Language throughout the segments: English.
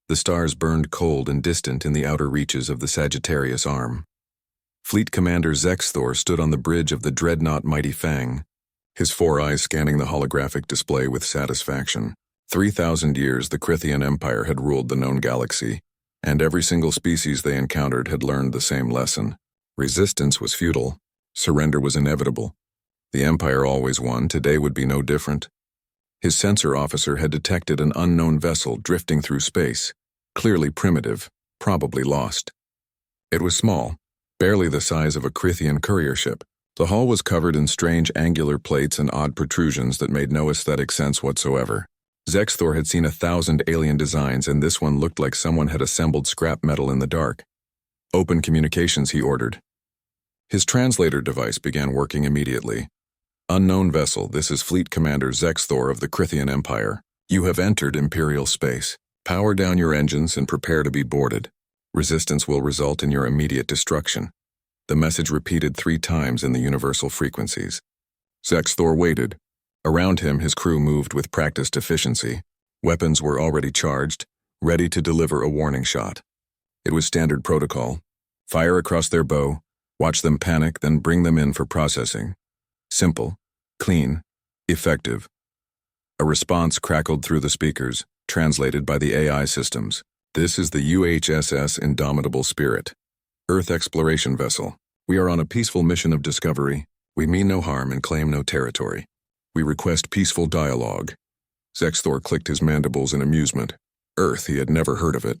The stars burned cold and distant in the outer reaches of the Sagittarius Arm. Fleet Commander Zexthor stood on the bridge of the dreadnought Mighty Fang, his 4 eyes scanning the holographic display with satisfaction. 3,000 years the Crithian Empire had ruled the known galaxy, and every single species they encountered had learned the same lesson. Resistance was futile. Surrender was inevitable. The Empire always won. Today would be no different. His sensor officer had detected an unknown vessel drifting through space, clearly primitive, probably lost. It was small, barely the size of a Crithian courier ship. The hull was covered in strange angular plates and odd protrusions that made no aesthetic sense whatsoever. Zexthor had seen 1,000 alien designs, and this one looked like someone had assembled scrap metal in the dark. Open communications, he ordered. His translator device began working immediately. Unknown vessel, this is Fleet Commander Zexthor of the Crithian Empire. You have entered Imperial space. Power down your engines and prepare to be boarded. Resistance will result in your immediate destruction. The message repeated 3 times in the universal frequencies. Zexthor waited. Around him, his crew moved with practiced efficiency. Weapons were already charged, ready to deliver a warning shot. It was standard protocol. Fire across their bow, watch them panic, then bring them in for processing. Simple, clean, effective. A response crackled through the speakers, translated by the AI systems. This is the UHSS Indomitable Spirit, Earth exploration vessel. We are on a peaceful mission of discovery. We mean no harm and claim no territory. We request peaceful dialogue. Zexthor clicked his mandibles in amusement. Earth, he had never heard of it.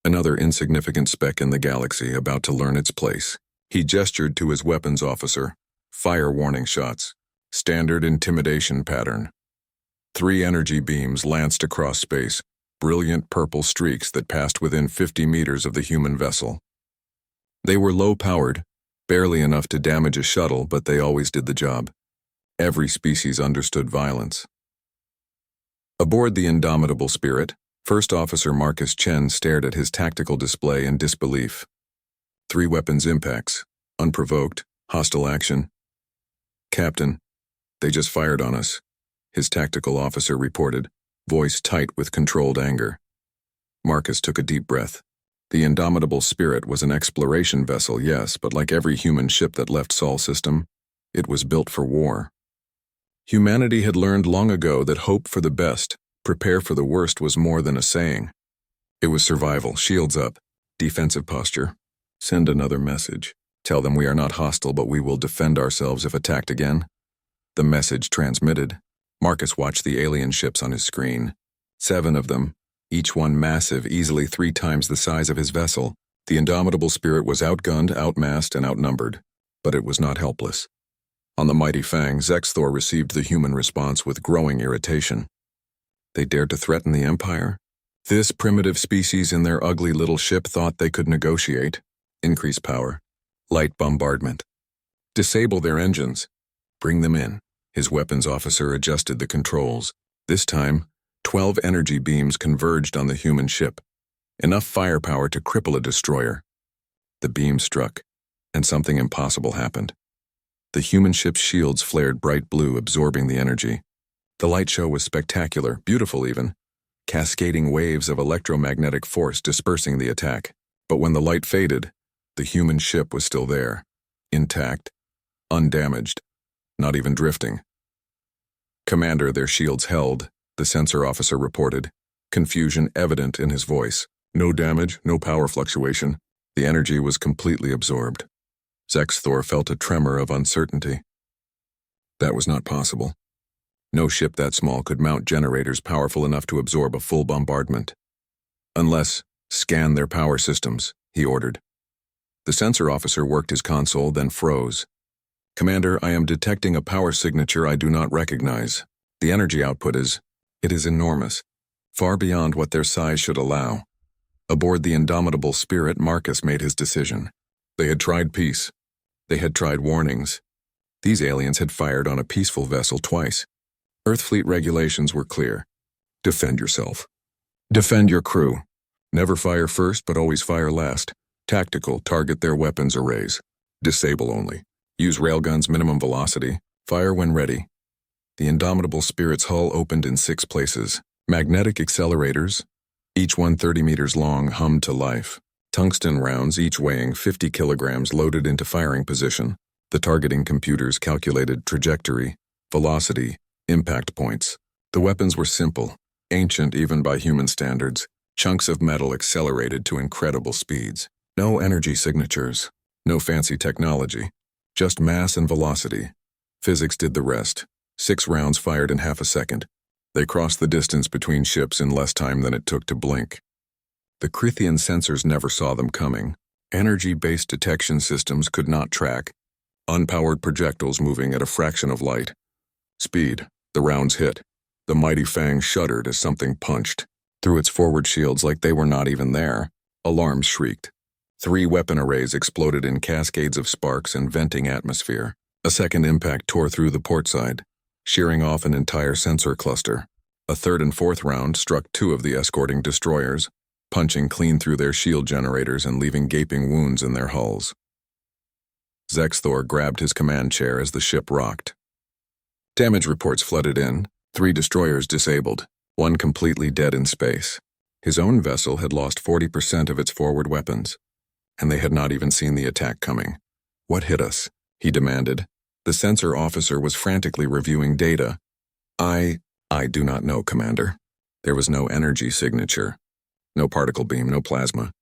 Another insignificant speck in the galaxy about to learn its place. He gestured to his weapons officer. Fire warning shots. Standard intimidation pattern. 3 energy beams lanced across space, brilliant purple streaks that passed within 50 meters of the human vessel. They were low-powered, barely enough to damage a shuttle, but they always did the job. Every species understood violence. Aboard the Indomitable Spirit, First Officer Marcus Chen stared at his tactical display in disbelief. 3 weapons impacts, unprovoked, hostile action. Captain, they just fired on us, his tactical officer reported, voice tight with controlled anger. Marcus took a deep breath. The Indomitable Spirit was an exploration vessel, yes, but like every human ship that left Sol system, it was built for war. Humanity had learned long ago that hope for the best, prepare for the worst was more than a saying. It was survival, shields up, defensive posture. Send another message. Tell them we are not hostile, but we will defend ourselves if attacked again. The message transmitted. Marcus watched the alien ships on his screen. 7 of them, each one massive, easily 3 times the size of his vessel. The Indomitable Spirit was outgunned, outmassed, and outnumbered, but it was not helpless. On the Mighty Fang, Zexthor received the human response with growing irritation. They dared to threaten the Empire? This primitive species in their ugly little ship thought they could negotiate. Increase power. Light bombardment. Disable their engines. Bring them in. His weapons officer adjusted the controls. This time, 12 energy beams converged on the human ship. Enough firepower to cripple a destroyer. The beam struck, and something impossible happened. The human ship's shields flared bright blue, absorbing the energy. The light show was spectacular, beautiful even, cascading waves of electromagnetic force dispersing the attack. But when the light faded, the human ship was still there, intact, undamaged, not even drifting. Commander, their shields held, the sensor officer reported, confusion evident in his voice. No damage, no power fluctuation. The energy was completely absorbed. Zexthor felt a tremor of uncertainty. That was not possible. No ship that small could mount generators powerful enough to absorb a full bombardment. Unless, scan their power systems, he ordered. The sensor officer worked his console, then froze. Commander, I am detecting a power signature I do not recognize. The energy output is enormous, far beyond what their size should allow. Aboard the Indomitable Spirit, Marcus made his decision. They had tried peace. They had tried warnings. These aliens had fired on a peaceful vessel twice. Earth fleet regulations were clear. Defend yourself. Defend your crew. Never fire first, but always fire last. Tactical, target their weapons arrays. Disable only. Use railguns minimum velocity. Fire when ready. The Indomitable Spirit's hull opened in 6 places. Magnetic accelerators, each one 30 meters long, hummed to life. Tungsten rounds, each weighing 50 kilograms, loaded into firing position. The targeting computers calculated trajectory, velocity, impact points. The weapons were simple, ancient even by human standards. Chunks of metal accelerated to incredible speeds. No energy signatures, no fancy technology, just mass and velocity. Physics did the rest. 6 rounds fired in half a second. They crossed the distance between ships in less time than it took to blink. The Crithian sensors never saw them coming. Energy-based detection systems could not track unpowered projectiles moving at a fraction of light. Speed. The rounds hit. The mighty fang shuddered as something punched through its forward shields like they were not even there. Alarms shrieked. 3 weapon arrays exploded in cascades of sparks and venting atmosphere. A second impact tore through the port side, shearing off an entire sensor cluster. A third and fourth round struck 2 of the escorting destroyers, punching clean through their shield generators and leaving gaping wounds in their hulls. Zexthor grabbed his command chair as the ship rocked. Damage reports flooded in. 3 destroyers disabled, 1 completely dead in space. His own vessel had lost 40% of its forward weapons, and they had not even seen the attack coming. "What hit us?" he demanded. The sensor officer was frantically reviewing data. I do not know, Commander. There was no energy signature. No particle beam, no plasma.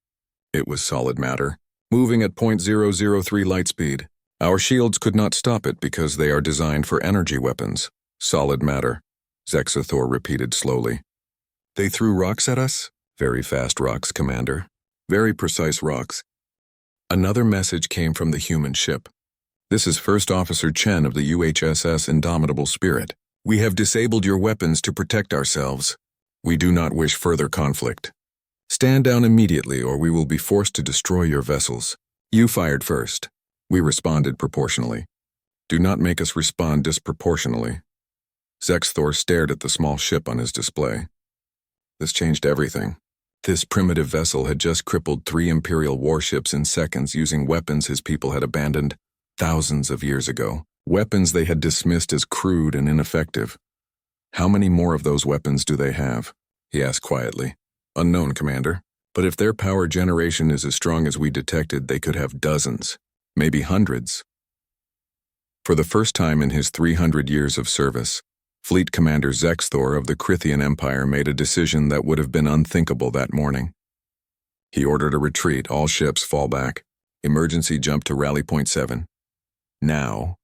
It was solid matter, moving at 0.003 light speed. Our shields could not stop it because they are designed for energy weapons. Solid matter, Zexthor repeated slowly. They threw rocks at us? Very fast rocks, Commander. Very precise rocks. Another message came from the human ship. This is First Officer Chen of the UHSS Indomitable Spirit. We have disabled your weapons to protect ourselves. We do not wish further conflict. Stand down immediately or we will be forced to destroy your vessels. You fired first. We responded proportionally. Do not make us respond disproportionately. Zexthor stared at the small ship on his display. This changed everything. This primitive vessel had just crippled 3 Imperial warships in seconds using weapons his people had abandoned thousands of years ago. Weapons they had dismissed as crude and ineffective. How many more of those weapons do they have? He asked quietly. Unknown, Commander. But if their power generation is as strong as we detected, they could have dozens, maybe hundreds. For the first time in his 300 years of service, Fleet Commander Zexthor of the Crithian Empire made a decision that would have been unthinkable that morning. He ordered a retreat, all ships fall back. Emergency jump to rally point 7. Now,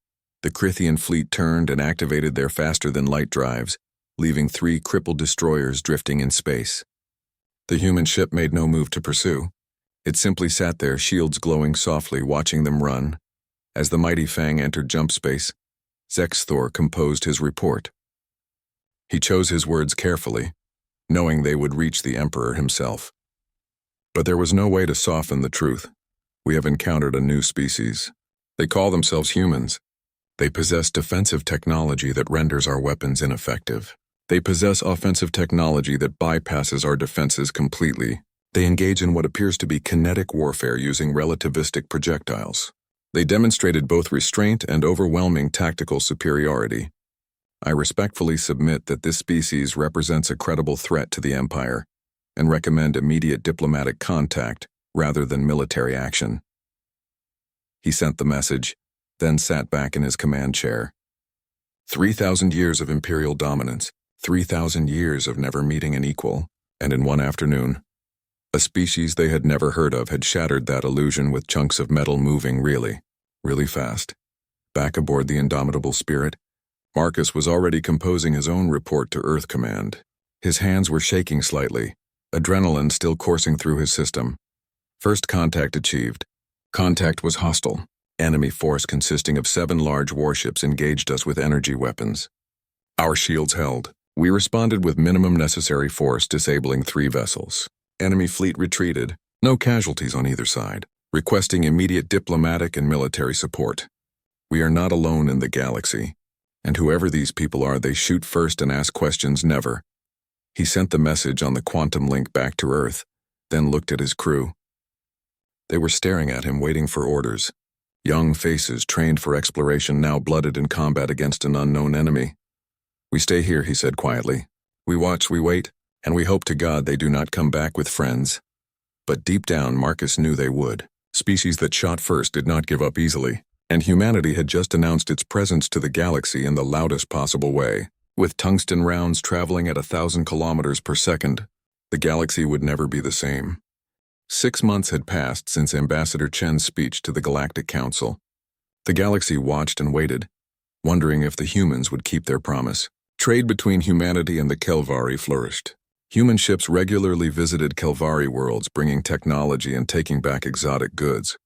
the Crithian fleet turned and activated their faster-than-light drives, leaving 3 crippled destroyers drifting in space. The human ship made no move to pursue. It simply sat there, shields glowing softly, watching them run. As the mighty fang entered jump space, Zexthor composed his report. He chose his words carefully, knowing they would reach the Emperor himself. But there was no way to soften the truth. We have encountered a new species. They call themselves humans. They possess defensive technology that renders our weapons ineffective. They possess offensive technology that bypasses our defenses completely. They engage in what appears to be kinetic warfare using relativistic projectiles. They demonstrated both restraint and overwhelming tactical superiority. I respectfully submit that this species represents a credible threat to the Empire and recommend immediate diplomatic contact rather than military action. He sent the message, then sat back in his command chair. 3,000 years of Imperial dominance, 3,000 years of never meeting an equal, and in one afternoon, a species they had never heard of had shattered that illusion with chunks of metal moving really fast. Back aboard the Indomitable Spirit, Marcus was already composing his own report to Earth Command. His hands were shaking slightly, adrenaline still coursing through his system. First contact achieved. Contact was hostile. Enemy force consisting of 7 large warships engaged us with energy weapons. Our shields held. We responded with minimum necessary force, disabling 3 vessels. Enemy fleet retreated, no casualties on either side, requesting immediate diplomatic and military support. We are not alone in the galaxy, and whoever these people are, they shoot first and ask questions never. He sent the message on the quantum link back to Earth, then looked at his crew. They were staring at him, waiting for orders. Young faces trained for exploration, now blooded in combat against an unknown enemy. We stay here, he said quietly. We watch, we wait, And we hope to God they do not come back with friends. But deep down, Marcus knew they would. Species that shot first did not give up easily, and humanity had just announced its presence to the galaxy in the loudest possible way. With tungsten rounds traveling at 1,000 kilometers per second, the galaxy would never be the same. 6 months had passed since Ambassador Chen's speech to the Galactic Council. The galaxy watched and waited, wondering if the humans would keep their promise. Trade between humanity and the Kelvari flourished. Human ships regularly visited Kelvari worlds, bringing technology and taking back exotic goods.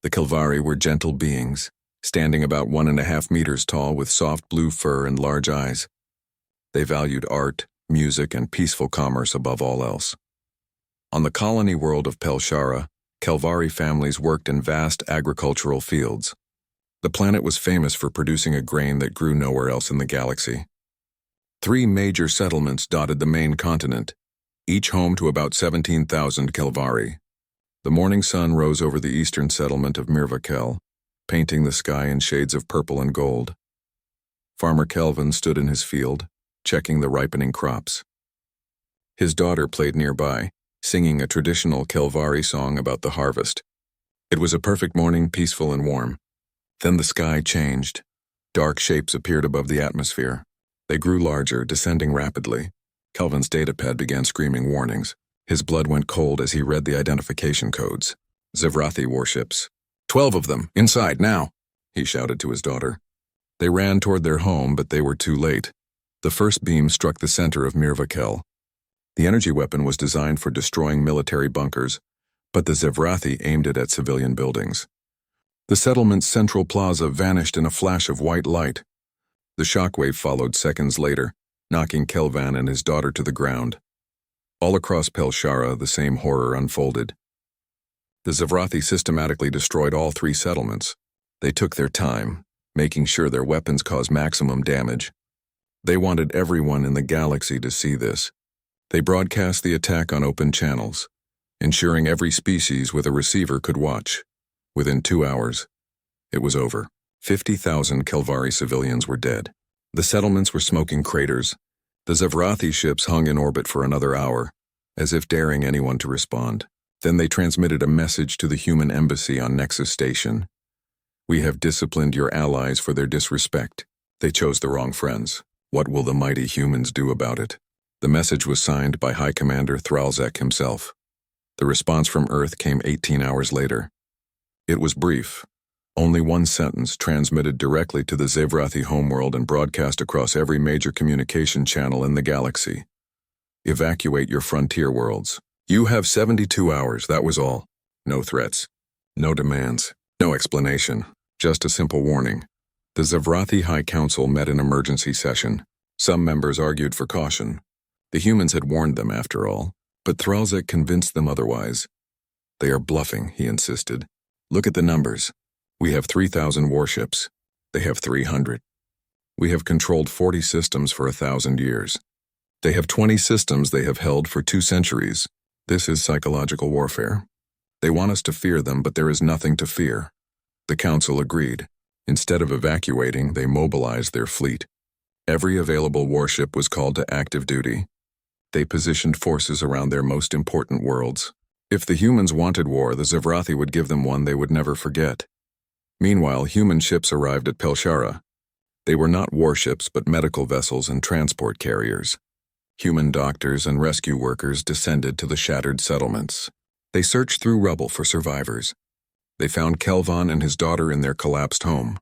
The Kelvari were gentle beings, standing about 1.5 meters tall with soft blue fur and large eyes. They valued art, music, and peaceful commerce above all else. On the colony world of Pelshara, Kelvari families worked in vast agricultural fields. The planet was famous for producing a grain that grew nowhere else in the galaxy. 3 major settlements dotted the main continent, each home to about 17,000 Kelvari. The morning sun rose over the eastern settlement of Mirvakel, painting the sky in shades of purple and gold. Farmer Kelvin stood in his field, checking the ripening crops. His daughter played nearby, singing a traditional Kelvari song about the harvest. It was a perfect morning, peaceful and warm. Then the sky changed. Dark shapes appeared above the atmosphere. They grew larger, descending rapidly. Kelvin's datapad began screaming warnings. His blood went cold as he read the identification codes. Zevrathi warships. 12 of them, inside, now, he shouted to his daughter. They ran toward their home, but they were too late. The first beam struck the center of Mirvakel. The energy weapon was designed for destroying military bunkers, but the Zevrathi aimed it at civilian buildings. The settlement's central plaza vanished in a flash of white light. The shockwave followed seconds later, knocking Kelvan and his daughter to the ground. All across Pelshara, the same horror unfolded. The Zevrathi systematically destroyed all 3 settlements. They took their time, making sure their weapons caused maximum damage. They wanted everyone in the galaxy to see this. They broadcast the attack on open channels, ensuring every species with a receiver could watch. Within 2 hours, it was over. 50,000 Kelvari civilians were dead. The settlements were smoking craters. The Zevrathi ships hung in orbit for another hour, as if daring anyone to respond. Then they transmitted a message to the human embassy on Nexus Station. We have disciplined your allies for their disrespect. They chose the wrong friends. What will the mighty humans do about it? The message was signed by High Commander Thralzek himself. The response from Earth came 18 hours later. It was brief. Only 1 sentence transmitted directly to the Zevrathi homeworld and broadcast across every major communication channel in the galaxy. Evacuate your frontier worlds. You have 72 hours, that was all. No threats. No demands. No explanation. Just a simple warning. The Zevrathi High Council met in emergency session. Some members argued for caution. The humans had warned them after all, but Thralzek convinced them otherwise. They are bluffing, he insisted. Look at the numbers. We have 3,000 warships. They have 300. We have controlled 40 systems for 1,000 years. They have 20 systems they have held for 2 centuries. This is psychological warfare. They want us to fear them, but there is nothing to fear. The Council agreed. Instead of evacuating, they mobilized their fleet. Every available warship was called to active duty. They positioned forces around their most important worlds. If the humans wanted war, the Zevrathi would give them one they would never forget. Meanwhile, human ships arrived at Pelshara. They were not warships, but medical vessels and transport carriers. Human doctors and rescue workers descended to the shattered settlements. They searched through rubble for survivors. They found Kelvan and his daughter in their collapsed home.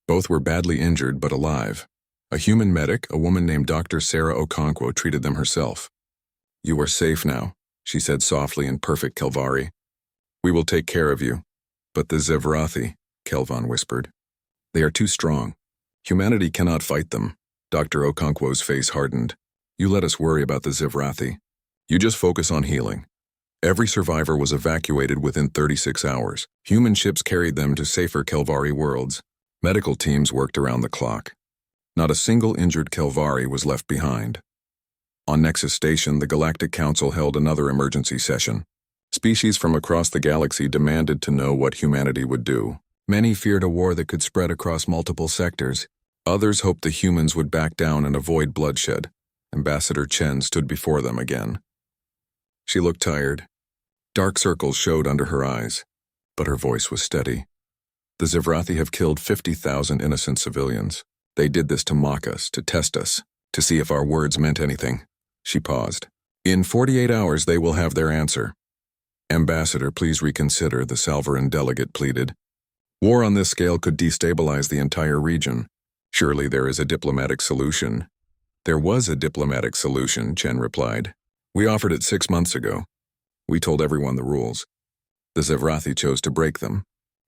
Both were badly injured but alive. A human medic, a woman named Dr. Sarah Okonkwo, treated them herself. You are safe now, she said softly in perfect Kelvari. We will take care of you. But the Zevrathi, Kelvan whispered. They are too strong. Humanity cannot fight them. Dr. Okonkwo's face hardened. You let us worry about the Zevrathi. You just focus on healing. Every survivor was evacuated within 36 hours. Human ships carried them to safer Kelvari worlds. Medical teams worked around the clock. Not a single injured Kelvari was left behind. On Nexus Station, the Galactic Council held another emergency session. Species from across the galaxy demanded to know what humanity would do. Many feared a war that could spread across multiple sectors. Others hoped the humans would back down and avoid bloodshed. Ambassador Chen stood before them again. She looked tired. Dark circles showed under her eyes, but her voice was steady. The Zivrathi have killed 50,000 innocent civilians. They did this to mock us, to test us, to see if our words meant anything. She paused. In 48 hours they will have their answer. Ambassador, please reconsider, the Salvaran delegate pleaded. War on this scale could destabilize the entire region. Surely there is a diplomatic solution. There was a diplomatic solution, Chen replied. We offered it 6 months ago. We told everyone the rules. The Zivrathi chose to break them.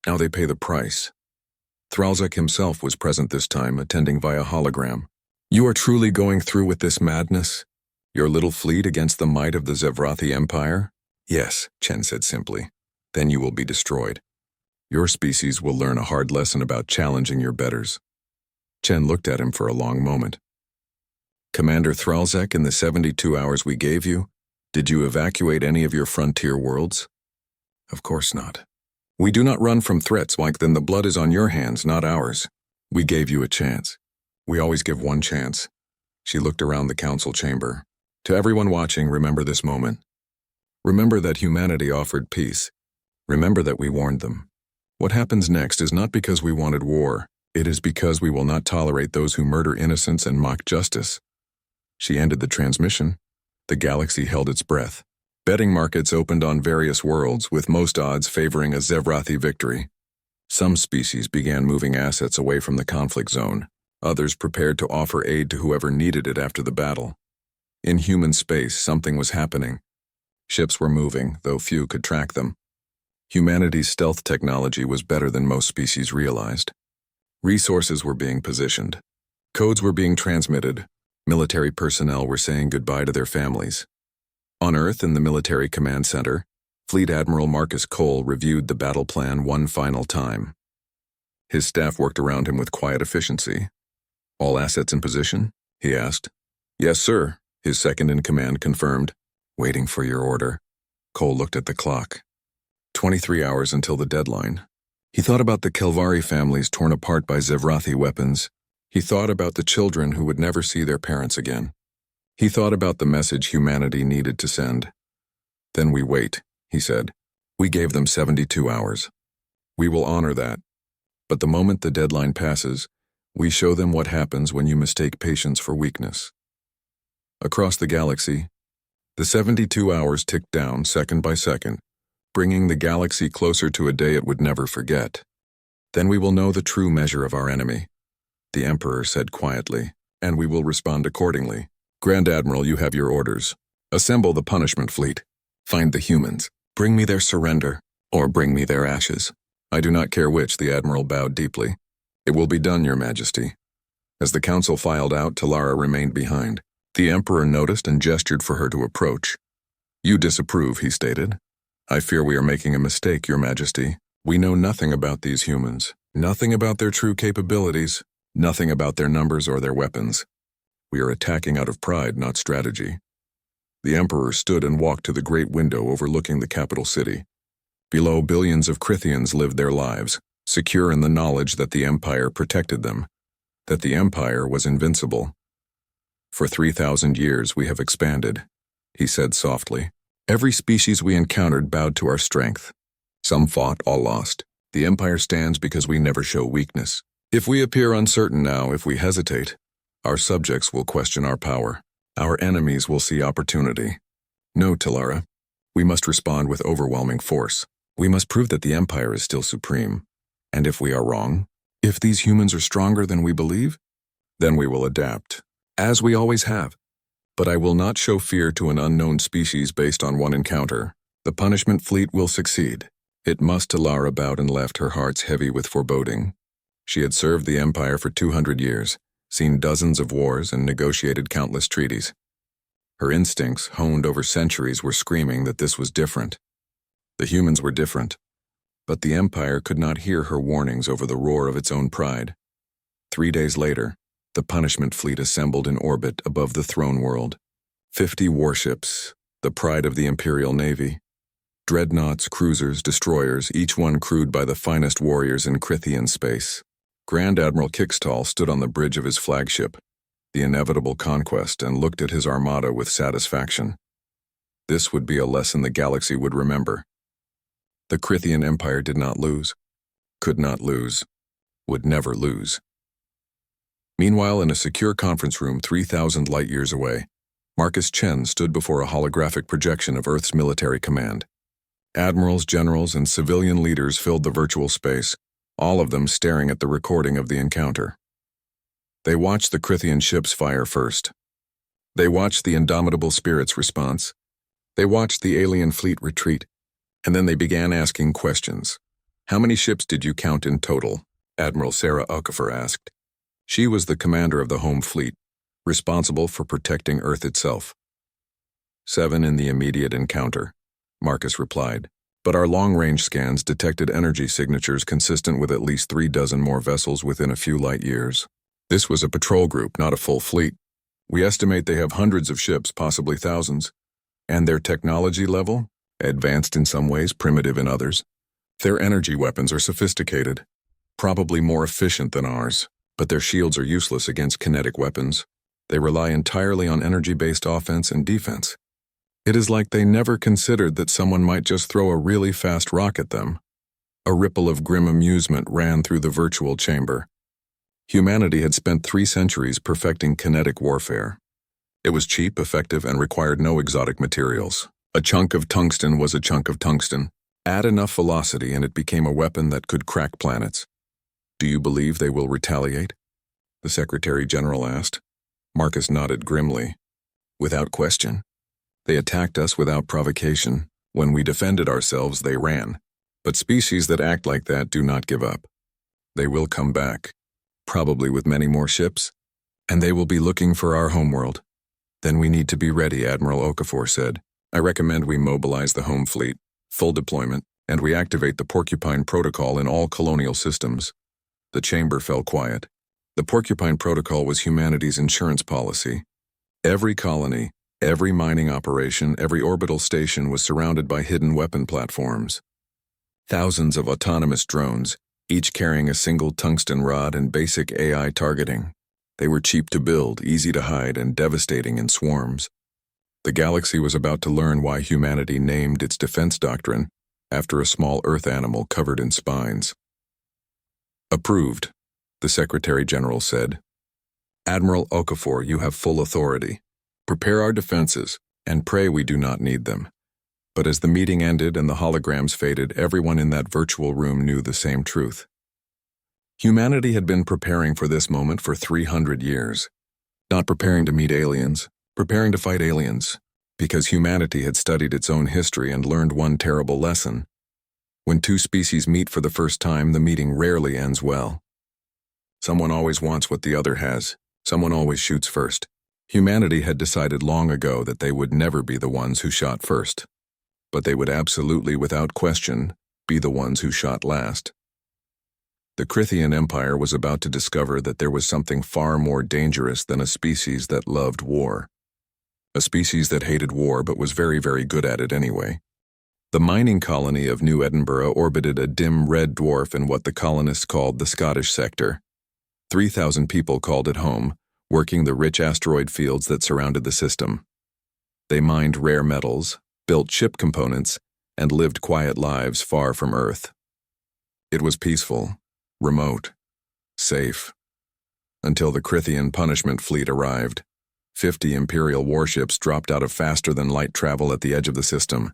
Now they pay the price. Thralzek himself was present this time, attending via hologram. You are truly going through with this madness? Your little fleet against the might of the Zivrathi Empire? Yes, Chen said simply. Then you will be destroyed. Your species will learn a hard lesson about challenging your betters. Chen looked at him for a long moment. Commander Thralzek, in the 72 hours we gave you, did you evacuate any of your frontier worlds? Of course not. We do not run from threats, like then the blood is on your hands, not ours. We gave you a chance. We always give one chance. She looked around the council chamber. To everyone watching, remember this moment. Remember that humanity offered peace. Remember that we warned them. What happens next is not because we wanted war. It is because we will not tolerate those who murder innocents and mock justice. She ended the transmission. The galaxy held its breath. Betting markets opened on various worlds, with most odds favoring a Zivrathi victory. Some species began moving assets away from the conflict zone. Others prepared to offer aid to whoever needed it after the battle. In human space, something was happening. Ships were moving, though few could track them. Humanity's stealth technology was better than most species realized. Resources were being positioned. Codes were being transmitted. Military personnel were saying goodbye to their families. On Earth, in the Military Command Center, Fleet Admiral Marcus Cole reviewed the battle plan one final time. His staff worked around him with quiet efficiency. All assets in position? He asked. Yes, sir, his second-in-command confirmed. Waiting for your order. Cole looked at the clock. 23 hours until the deadline. He thought about the Kelvari families torn apart by Zivrathi weapons. He thought about the children who would never see their parents again. He thought about the message humanity needed to send. Then we wait, he said. We gave them 72 hours. We will honor that. But the moment the deadline passes, we show them what happens when you mistake patience for weakness. Across the galaxy, the 72 hours ticked down second by second, bringing the galaxy closer to a day it would never forget. Then we will know the true measure of our enemy, the Emperor said quietly, and we will respond accordingly. Grand Admiral, you have your orders. Assemble the punishment fleet. Find the humans. Bring me their surrender, or bring me their ashes. I do not care which, the Admiral bowed deeply. It will be done, Your Majesty. As the council filed out, Talara remained behind. The Emperor noticed and gestured for her to approach. You disapprove, he stated. I fear we are making a mistake, Your Majesty. We know nothing about these humans, nothing about their true capabilities, nothing about their numbers or their weapons. We are attacking out of pride, not strategy. The Emperor stood and walked to the great window overlooking the capital city. Below, billions of Crithians lived their lives, secure in the knowledge that the Empire protected them, that the Empire was invincible. For 3,000 years we have expanded, he said softly. Every species we encountered bowed to our strength. Some fought, all lost. The Empire stands because we never show weakness. If we appear uncertain now, if we hesitate, our subjects will question our power. Our enemies will see opportunity. No, Talara. We must respond with overwhelming force. We must prove that the Empire is still supreme. And if we are wrong, if these humans are stronger than we believe, then we will adapt, as we always have. But I will not show fear to an unknown species based on one encounter. The punishment fleet will succeed. It must. Talara bowed and left, her hearts heavy with foreboding. She had served the Empire for 200 years, seen dozens of wars and negotiated countless treaties. Her instincts, honed over centuries, were screaming that this was different. The humans were different, but the Empire could not hear her warnings over the roar of its own pride. 3 days later, the punishment fleet assembled in orbit above the throne world. 50 warships, the pride of the Imperial Navy. Dreadnoughts, cruisers, destroyers, each one crewed by the finest warriors in Crithian space. Grand Admiral Kixtal stood on the bridge of his flagship. the inevitable conquest, and looked at his armada with satisfaction. This would be a lesson the galaxy would remember. The Crithian Empire did not lose, could not lose, would never lose. Meanwhile, in a secure conference room 3,000 light-years away, Marcus Chen stood before a holographic projection of Earth's military command. Admirals, generals, and civilian leaders filled the virtual space, all of them staring at the recording of the encounter. They watched the Crithian ships fire first. They watched the indomitable spirit's response. They watched the alien fleet retreat, and then they began asking questions. "How many ships did you count in total?" Admiral Sarah Okafor asked. She was the commander of the home fleet, responsible for protecting Earth itself. 7 in the immediate encounter, Marcus replied, but our long-range scans detected energy signatures consistent with at least 3 dozen more vessels within a few light-years. This was a patrol group, not a full fleet. We estimate they have hundreds of ships, possibly thousands. And their technology level? Advanced in some ways, primitive in others. Their energy weapons are sophisticated, probably more efficient than ours, but their shields are useless against kinetic weapons. They rely entirely on energy-based offense and defense. It is like they never considered that someone might just throw a really fast rock at them. A ripple of grim amusement ran through the virtual chamber. Humanity had spent 3 centuries perfecting kinetic warfare. It was cheap, effective, and required no exotic materials. A chunk of tungsten was a chunk of tungsten. Add enough velocity and it became a weapon that could crack planets. "Do you believe they will retaliate?" the Secretary General asked. Marcus nodded grimly. "Without question. They attacked us without provocation. When we defended ourselves, they ran. But species that act like that do not give up. They will come back, probably with many more ships, and they will be looking for our homeworld. Then we need to be ready," Admiral Okafor said. "I recommend we mobilize the home fleet, full deployment, and we activate the Porcupine Protocol in all colonial systems." The chamber fell quiet. The Porcupine Protocol was humanity's insurance policy. Every colony, every mining operation, every orbital station was surrounded by hidden weapon platforms. Thousands of autonomous drones, each carrying a single tungsten rod and basic AI targeting. They were cheap to build, easy to hide, and devastating in swarms. The galaxy was about to learn why humanity named its defense doctrine after a small Earth animal covered in spines. "Approved," the Secretary General said. "Admiral Okafor, you have full authority. Prepare our defenses, and pray we do not need them." But as the meeting ended and the holograms faded, everyone in that virtual room knew the same truth. Humanity had been preparing for this moment for 300 years. Not preparing to meet aliens, preparing to fight aliens, because humanity had studied its own history and learned one terrible lesson. When 2 species meet for the first time, the meeting rarely ends well. Someone always wants what the other has. Someone always shoots first. Humanity had decided long ago that they would never be the ones who shot first. But they would absolutely, without question, be the ones who shot last. The Crithian Empire was about to discover that there was something far more dangerous than a species that loved war. A species that hated war but was very, very good at it anyway. The mining colony of New Edinburgh orbited a dim red dwarf in what the colonists called the Scottish sector. 3,000 people called it home, working the rich asteroid fields that surrounded the system. They mined rare metals, built ship components, and lived quiet lives far from Earth. It was peaceful, remote, safe, until the Crithian punishment fleet arrived. 50 Imperial warships dropped out of faster-than-light travel at the edge of the system.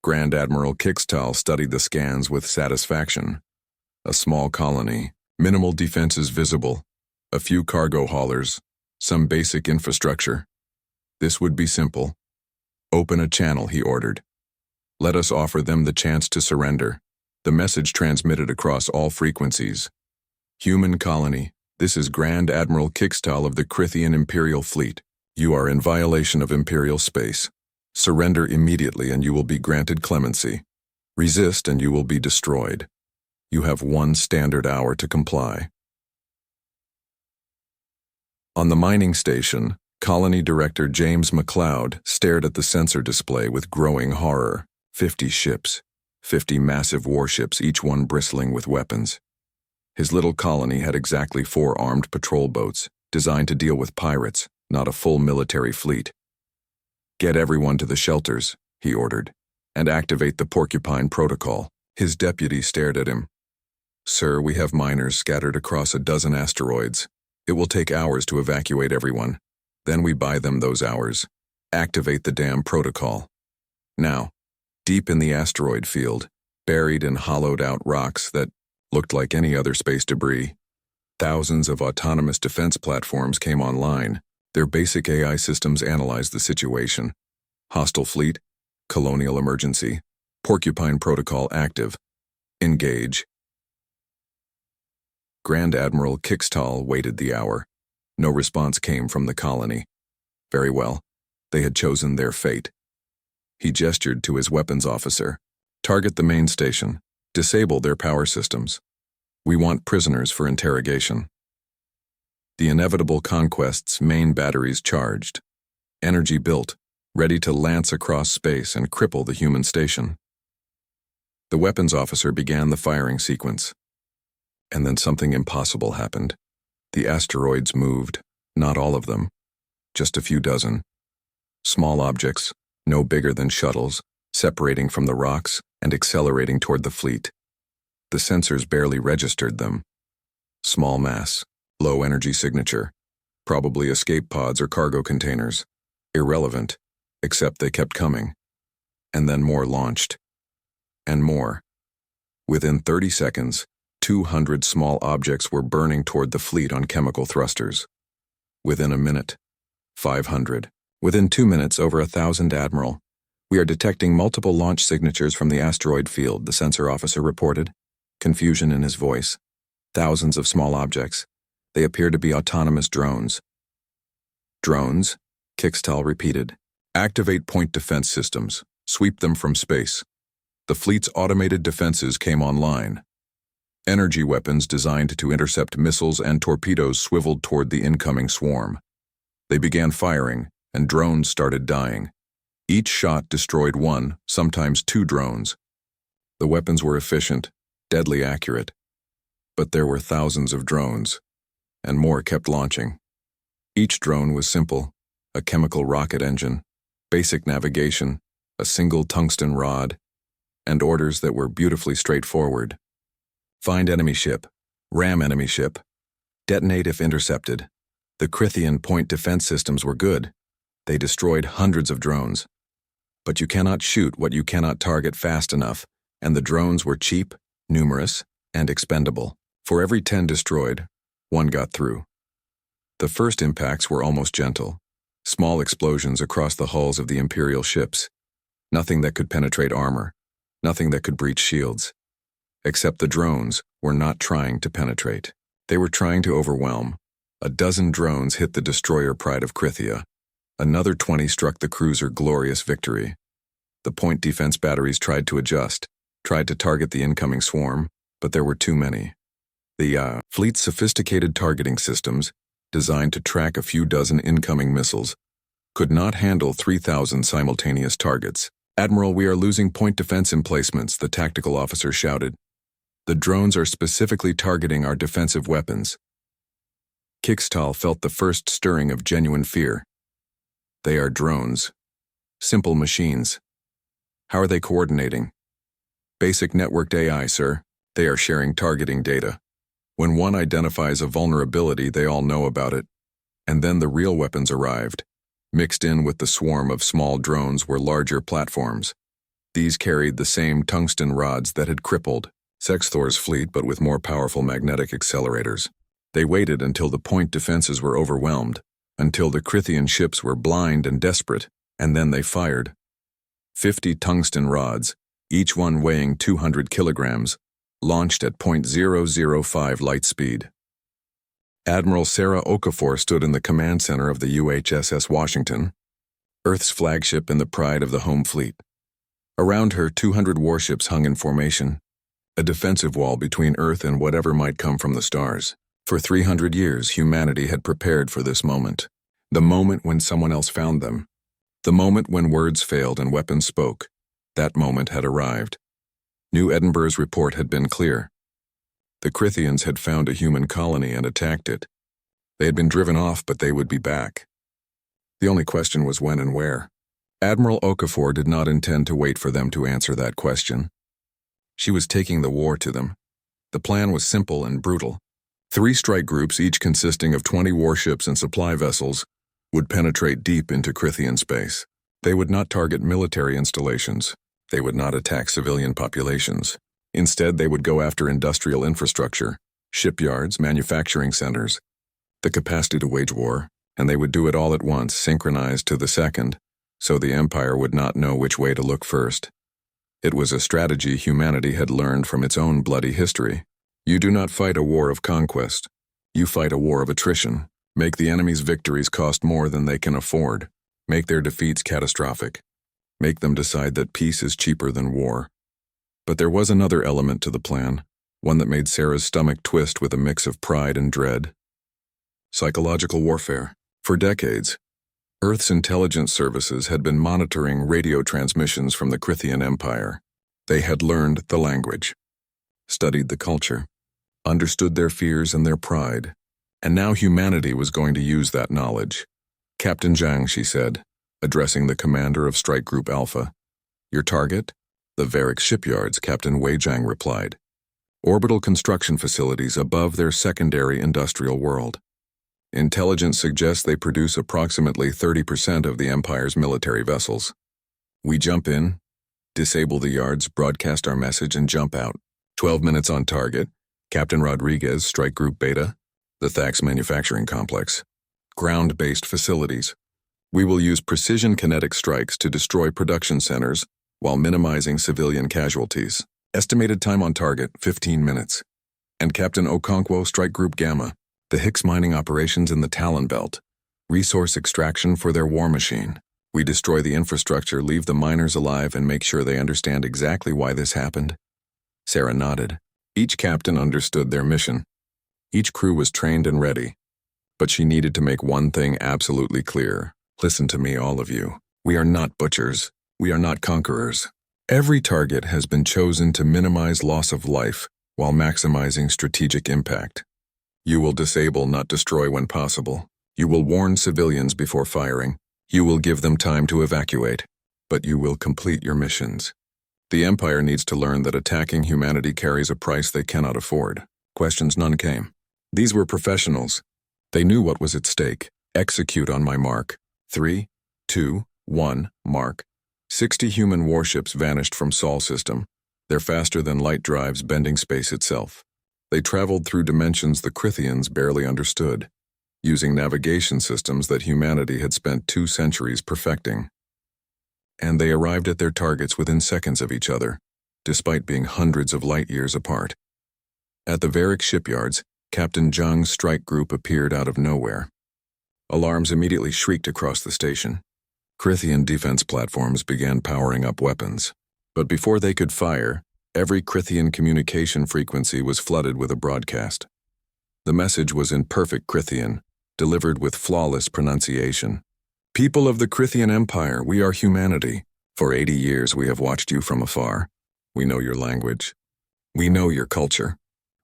Grand Admiral Kixtal studied the scans with satisfaction. A small colony, minimal defenses visible, a few cargo haulers, some basic infrastructure. This would be simple. "Open a channel," he ordered. "Let us offer them the chance to surrender." The message transmitted across all frequencies. "Human colony, this is Grand Admiral Kixtal of the Crithian Imperial Fleet. You are in violation of Imperial space. Surrender immediately and you will be granted clemency. Resist and you will be destroyed. You have 1 standard hour to comply." On the mining station, Colony Director James McLeod stared at the sensor display with growing horror. 50 ships, 50 massive warships, each one bristling with weapons. His little colony had exactly 4 armed patrol boats, designed to deal with pirates, not a full military fleet. "Get everyone to the shelters," he ordered, "and activate the Porcupine Protocol." His deputy stared at him. "Sir, we have miners scattered across a dozen asteroids. It will take hours to evacuate everyone. Then we buy them those hours. Activate the damn protocol." Now, deep in the asteroid field, buried in hollowed-out rocks that looked like any other space debris, thousands of autonomous defense platforms came online. Their basic AI systems analyzed the situation. Hostile fleet, colonial emergency, Porcupine Protocol active. Engage. Grand Admiral Kixtal waited the hour. No response came from the colony. Very well. They had chosen their fate. He gestured to his weapons officer. "Target the main station. Disable their power systems. We want prisoners for interrogation." The inevitable conquest's main batteries charged. Energy built, ready to lance across space and cripple the human station. The weapons officer began the firing sequence. And then something impossible happened. The asteroids moved, not all of them, just a few dozen. Small objects, no bigger than shuttles, separating from the rocks and accelerating toward the fleet. The sensors barely registered them. Small mass, low energy signature, probably escape pods or cargo containers. Irrelevant, except they kept coming. And then more launched. And more. Within 30 seconds, 200 small objects were burning toward the fleet on chemical thrusters. Within a minute, 500. Within 2 minutes, over 1,000, Admiral. "We are detecting multiple launch signatures from the asteroid field," the sensor officer reported, confusion in his voice. "Thousands of small objects. They appear to be autonomous drones." "Drones?" Kixtal repeated. "Activate point defense systems. Sweep them from space." The fleet's automated defenses came online. Energy weapons designed to intercept missiles and torpedoes swiveled toward the incoming swarm. They began firing, and drones started dying. Each shot destroyed one, sometimes two drones. The weapons were efficient, deadly accurate. But there were thousands of drones, and more kept launching. Each drone was simple: a chemical rocket engine, basic navigation, a single tungsten rod, and orders that were beautifully straightforward. Find enemy ship, ram enemy ship, detonate if intercepted. The Crithian point defense systems were good. They destroyed hundreds of drones. But you cannot shoot what you cannot target fast enough, and the drones were cheap, numerous, and expendable. For every 10 destroyed, one got through. The first impacts were almost gentle. Small explosions across the hulls of the Imperial ships. Nothing that could penetrate armor. Nothing that could breach shields. Except the drones were not trying to penetrate. They were trying to overwhelm. A dozen drones hit the destroyer Pride of Krithia. Another 20 struck the cruiser Glorious Victory. The point defense batteries tried to adjust, tried to target the incoming swarm, but there were too many. The fleet's sophisticated targeting systems, designed to track a few dozen incoming missiles, could not handle 3,000 simultaneous targets. "Admiral, we are losing point defense emplacements," the tactical officer shouted. "The drones are specifically targeting our defensive weapons." Kixtal felt the first stirring of genuine fear. They are drones. Simple machines. How are they coordinating? Basic networked AI, sir. They are sharing targeting data. When one identifies a vulnerability, they all know about it. And then the real weapons arrived. Mixed in with the swarm of small drones were larger platforms. These carried the same tungsten rods that had crippled Sexthor's fleet, but with more powerful magnetic accelerators. They waited until the point defenses were overwhelmed, until the Crithian ships were blind and desperate, and then they fired. 50 tungsten rods, each one weighing 200 kilograms, launched at .005 light speed. Admiral Sarah Okafor stood in the command center of the UHSS Washington, Earth's flagship and the pride of the home fleet. Around her, 200 warships hung in formation, a defensive wall between Earth and whatever might come from the stars. For 300 years, humanity had prepared for this moment. The moment when someone else found them. The moment when words failed and weapons spoke. That moment had arrived. New Edinburgh's report had been clear. The Crithians had found a human colony and attacked it. They had been driven off, but they would be back. The only question was when and where. Admiral Okafor did not intend to wait for them to answer that question. She was taking the war to them. The plan was simple and brutal. 3 strike groups, each consisting of 20 warships and supply vessels, would penetrate deep into Crithian space. They would not target military installations. They would not attack civilian populations. Instead, they would go after industrial infrastructure, shipyards, manufacturing centers, the capacity to wage war, and they would do it all at once, synchronized to the second, so the Empire would not know which way to look first. It was a strategy humanity had learned from its own bloody history. You do not fight a war of conquest. You fight a war of attrition. Make the enemy's victories cost more than they can afford. Make their defeats catastrophic. Make them decide that peace is cheaper than war. But there was another element to the plan, one that made Sarah's stomach twist with a mix of pride and dread. Psychological warfare. For decades, Earth's intelligence services had been monitoring radio transmissions from the Crithian Empire. They had learned the language, studied the culture, understood their fears and their pride, and now humanity was going to use that knowledge. Captain Zhang, she said, addressing the commander of Strike Group Alpha. Your target? The Varric shipyards, Captain Wei Zhang replied. Orbital construction facilities above their secondary industrial world. Intelligence suggests they produce approximately 30% of the Empire's military vessels. We jump in, disable the yards, broadcast our message, and jump out. 12 minutes on target. Captain Rodriguez, Strike Group Beta, the Thax Manufacturing Complex. Ground-based facilities. We will use precision kinetic strikes to destroy production centers while minimizing civilian casualties. Estimated time on target, 15 minutes. And Captain Okonkwo, Strike Group Gamma, the Hicks mining operations in the Talon Belt. Resource extraction for their war machine. We destroy the infrastructure, leave the miners alive, and make sure they understand exactly why this happened. Sarah nodded. Each captain understood their mission. Each crew was trained and ready. But she needed to make one thing absolutely clear. Listen to me, all of you. We are not butchers. We are not conquerors. Every target has been chosen to minimize loss of life while maximizing strategic impact. You will disable, not destroy when possible. You will warn civilians before firing. You will give them time to evacuate. But you will complete your missions. The Empire needs to learn that attacking humanity carries a price they cannot afford. Questions none came. These were professionals. They knew what was at stake. Execute on my mark. 3, 2, 1, mark. 60 human warships vanished from Sol system. They're faster than light drives bending space itself. They traveled through dimensions the Crithians barely understood, using navigation systems that humanity had spent 2 centuries perfecting. And they arrived at their targets within seconds of each other, despite being hundreds of light years apart. At the Varric shipyards, Captain Zhang's strike group appeared out of nowhere. Alarms immediately shrieked across the station. Crithian defense platforms began powering up weapons. But before they could fire, every Crithian communication frequency was flooded with a broadcast. The message was in perfect Crithian, delivered with flawless pronunciation. People of the Crithian Empire, we are humanity. For 80 years we have watched you from afar. We know your language. We know your culture.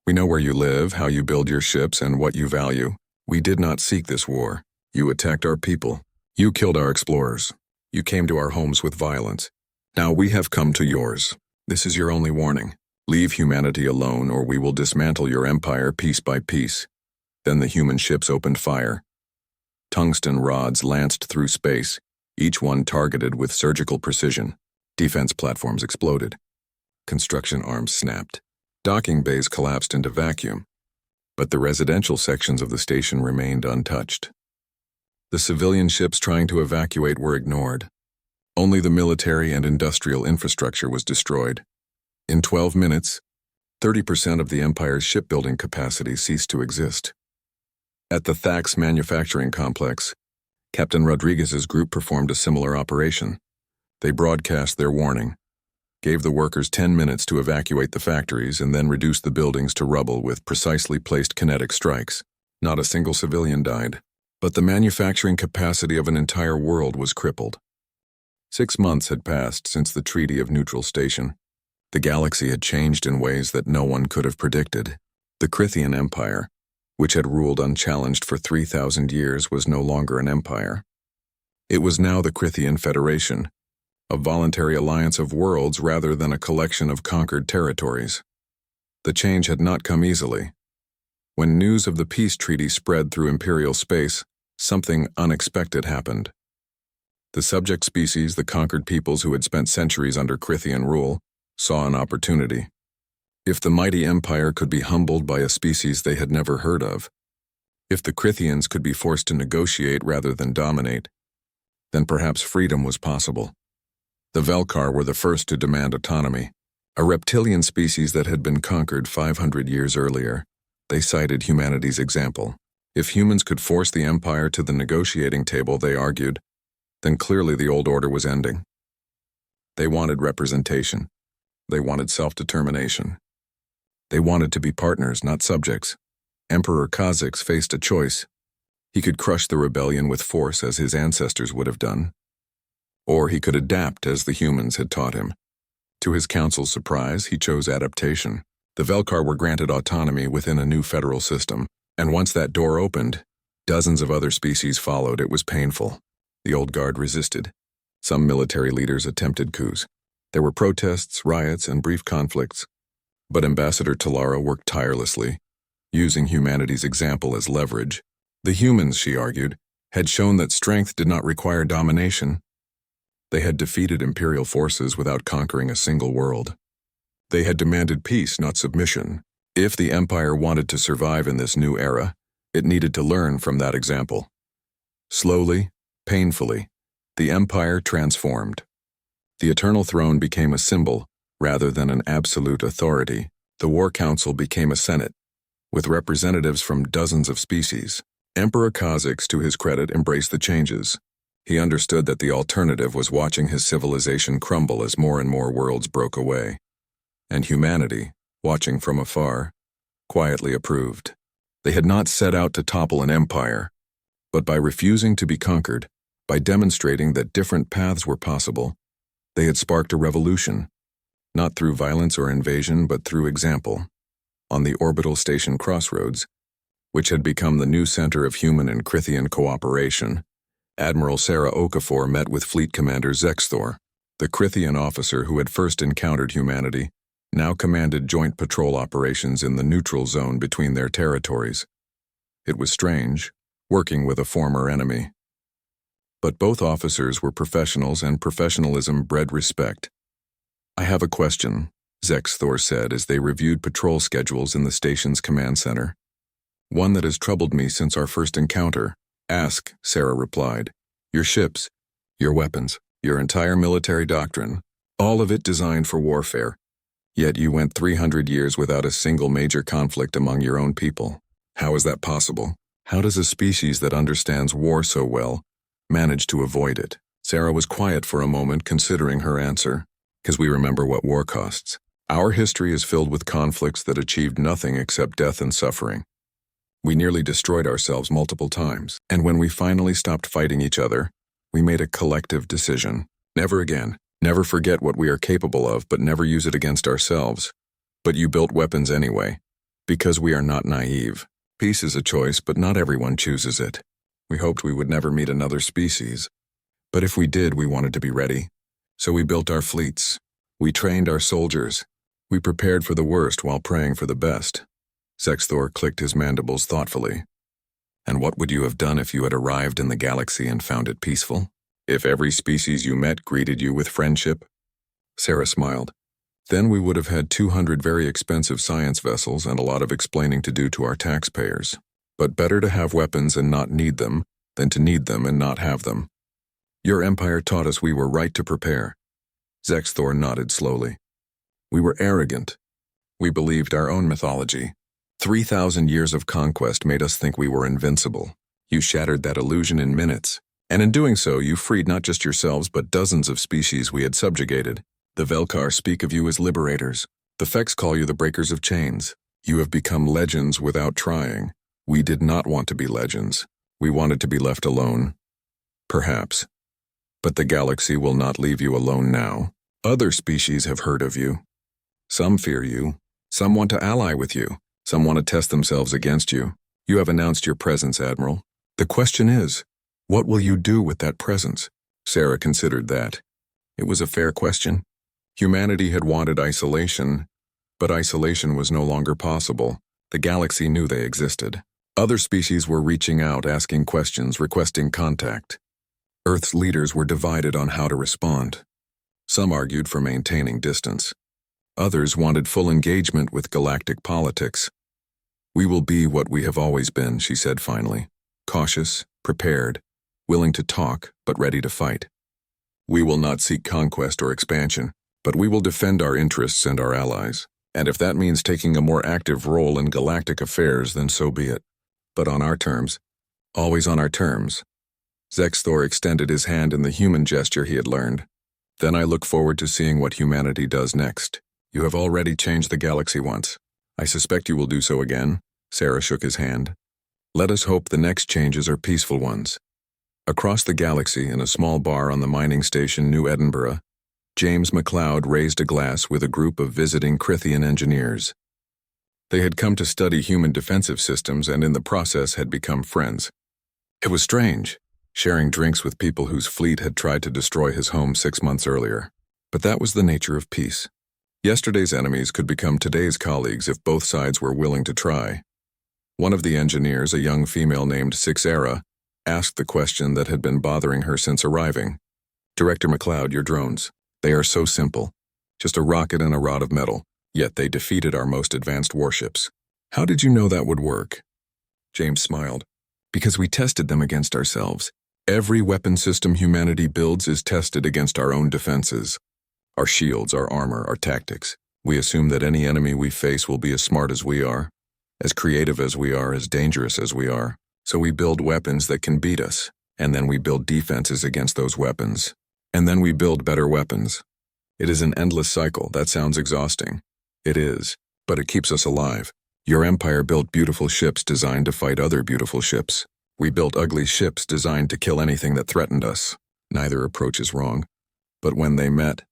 We know where you live, how you build your ships, and what you value. We did not seek this war. You attacked our people. You killed our explorers. You came to our homes with violence. Now we have come to yours. This is your only warning. Leave humanity alone, or we will dismantle your empire piece by piece. Then the human ships opened fire. Tungsten rods lanced through space, each one targeted with surgical precision. Defense platforms exploded. Construction arms snapped. Docking bays collapsed into vacuum. But the residential sections of the station remained untouched. The civilian ships trying to evacuate were ignored. Only the military and industrial infrastructure was destroyed. In 12 minutes, 30% of the Empire's shipbuilding capacity ceased to exist. At the Thax Manufacturing Complex, Captain Rodriguez's group performed a similar operation. They broadcast their warning, gave the workers 10 minutes to evacuate the factories, and then reduced the buildings to rubble with precisely placed kinetic strikes. Not a single civilian died, but the manufacturing capacity of an entire world was crippled. 6 months had passed since the Treaty of Neutral Station. The galaxy had changed in ways that no one could have predicted. The Crithian Empire, which had ruled unchallenged for 3,000 years, was no longer an empire. It was now the Crithian Federation, a voluntary alliance of worlds rather than a collection of conquered territories. The change had not come easily. When news of the peace treaty spread through imperial space, something unexpected happened. The subject species, the conquered peoples who had spent centuries under Crithian rule, saw an opportunity. If the mighty empire could be humbled by a species they had never heard of, if the Crithians could be forced to negotiate rather than dominate, then perhaps freedom was possible. The Velkar were the first to demand autonomy, a reptilian species that had been conquered 500 years earlier. They cited humanity's example. If humans could force the empire to the negotiating table, they argued, then clearly the old order was ending. They wanted representation. They wanted self-determination. They wanted to be partners, not subjects. Emperor Kha'Zix faced a choice. He could crush the rebellion with force as his ancestors would have done, or he could adapt as the humans had taught him. To his council's surprise, he chose adaptation. The Velkar were granted autonomy within a new federal system, and once that door opened, dozens of other species followed. It was painful. The old guard resisted. Some military leaders attempted coups. There were protests, riots, and brief conflicts, but Ambassador Talara worked tirelessly, using humanity's example as leverage. The humans, she argued, had shown that strength did not require domination. They had defeated imperial forces without conquering a single world. They had demanded peace, not submission. If the empire wanted to survive in this new era, it needed to learn from that example. Slowly, painfully, the empire transformed. The Eternal Throne became a symbol rather than an absolute authority. The War Council became a senate, with representatives from dozens of species. Emperor Kha'Zix, to his credit, embraced the changes. He understood that the alternative was watching his civilization crumble as more and more worlds broke away. And humanity, watching from afar, quietly approved. They had not set out to topple an empire, but by refusing to be conquered, by demonstrating that different paths were possible, they had sparked a revolution, not through violence or invasion, but through example. On the orbital station Crossroads, which had become the new center of human and Crithian cooperation, Admiral Sarah Okafor met with Fleet Commander Zexthor, the Crithian officer who had first encountered humanity, now commanded joint patrol operations in the neutral zone between their territories. It was strange, working with a former enemy. But both officers were professionals, and professionalism bred respect. "I have a question," Zexthor said as they reviewed patrol schedules in the station's command center. "One that has troubled me since our first encounter." "Ask," Sarah replied. "Your ships, your weapons, your entire military doctrine, all of it designed for warfare. Yet you went 300 years without a single major conflict among your own people. How is that possible? How does a species that understands war so well manage to avoid it?" Sarah was quiet for a moment, considering her answer. "Because we remember what war costs. Our history is filled with conflicts that achieved nothing except death and suffering. We nearly destroyed ourselves multiple times, and when we finally stopped fighting each other, we made a collective decision. Never again. Never forget what we are capable of, but never use it against ourselves. But you built weapons anyway, because we are not naive. Peace is a choice, but not everyone chooses it. We hoped we would never meet another species. But if we did, we wanted to be ready. So we built our fleets. We trained our soldiers. We prepared for the worst while praying for the best." Zexthor clicked his mandibles thoughtfully. "And what would you have done if you had arrived in the galaxy and found it peaceful? If every species you met greeted you with friendship?" Sarah smiled. "Then we would have had 200 very expensive science vessels and a lot of explaining to do to our taxpayers. But better to have weapons and not need them than to need them and not have them. Your empire taught us we were right to prepare." Zexthor nodded slowly. "We were arrogant. We believed our own mythology. 3,000 years of conquest made us think we were invincible. You shattered that illusion in minutes. And in doing so, you freed not just yourselves but dozens of species we had subjugated. The Velkar speak of you as liberators. The Fex call you the breakers of chains. You have become legends without trying. We did not want to be legends. We wanted to be left alone. Perhaps. But the galaxy will not leave you alone now. Other species have heard of you. Some fear you. Some want to ally with you. Some want to test themselves against you. You have announced your presence, Admiral. The question is, what will you do with that presence? Sarah considered that. It was a fair question. Humanity had wanted isolation, but isolation was no longer possible. The galaxy knew they existed. Other species were reaching out, asking questions, requesting contact. Earth's leaders were divided on how to respond. Some argued for maintaining distance. Others wanted full engagement with galactic politics. We will be what we have always been, she said finally. Cautious, prepared, willing to talk, but ready to fight. We will not seek conquest or expansion, but we will defend our interests and our allies. And if that means taking a more active role in galactic affairs, then so be it. But on our terms. Always on our terms. Zexthor extended his hand in the human gesture he had learned. Then I look forward to seeing what humanity does next. You have already changed the galaxy once. I suspect you will do so again. Sarah shook his hand. Let us hope the next changes are peaceful ones. Across the galaxy, in a small bar on the mining station New Edinburgh, James McLeod raised a glass with a group of visiting Crithian engineers. They had come to study human defensive systems and in the process had become friends. It was strange, sharing drinks with people whose fleet had tried to destroy his home 6 months earlier. But that was the nature of peace. Yesterday's enemies could become today's colleagues if both sides were willing to try. One of the engineers, a young female named Sixera, asked the question that had been bothering her since arriving. Director McLeod, your drones. They are so simple. Just a rocket and a rod of metal. Yet they defeated our most advanced warships. How did you know that would work? James smiled. Because we tested them against ourselves. Every weapon system humanity builds is tested against our own defenses. Our shields, our armor, our tactics. We assume that any enemy we face will be as smart as we are, as creative as we are, as dangerous as we are. So we build weapons that can beat us, and then we build defenses against those weapons. And then we build better weapons. It is an endless cycle. That sounds exhausting. It is, but it keeps us alive. Your empire built beautiful ships designed to fight other beautiful ships. We built ugly ships designed to kill anything that threatened us. Neither approach is wrong. But when they met,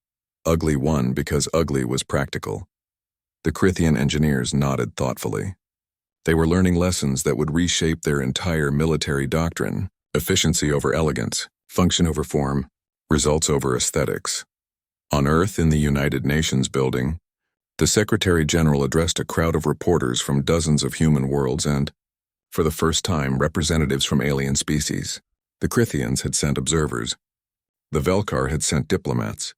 ugly won because ugly was practical. The Crithian engineers nodded thoughtfully. They were learning lessons that would reshape their entire military doctrine: efficiency over elegance, function over form, results over aesthetics. On Earth, in the United Nations building, the Secretary General addressed a crowd of reporters from dozens of human worlds and, for the first time, representatives from alien species. The Crithians had sent observers. The Velkar had sent diplomats.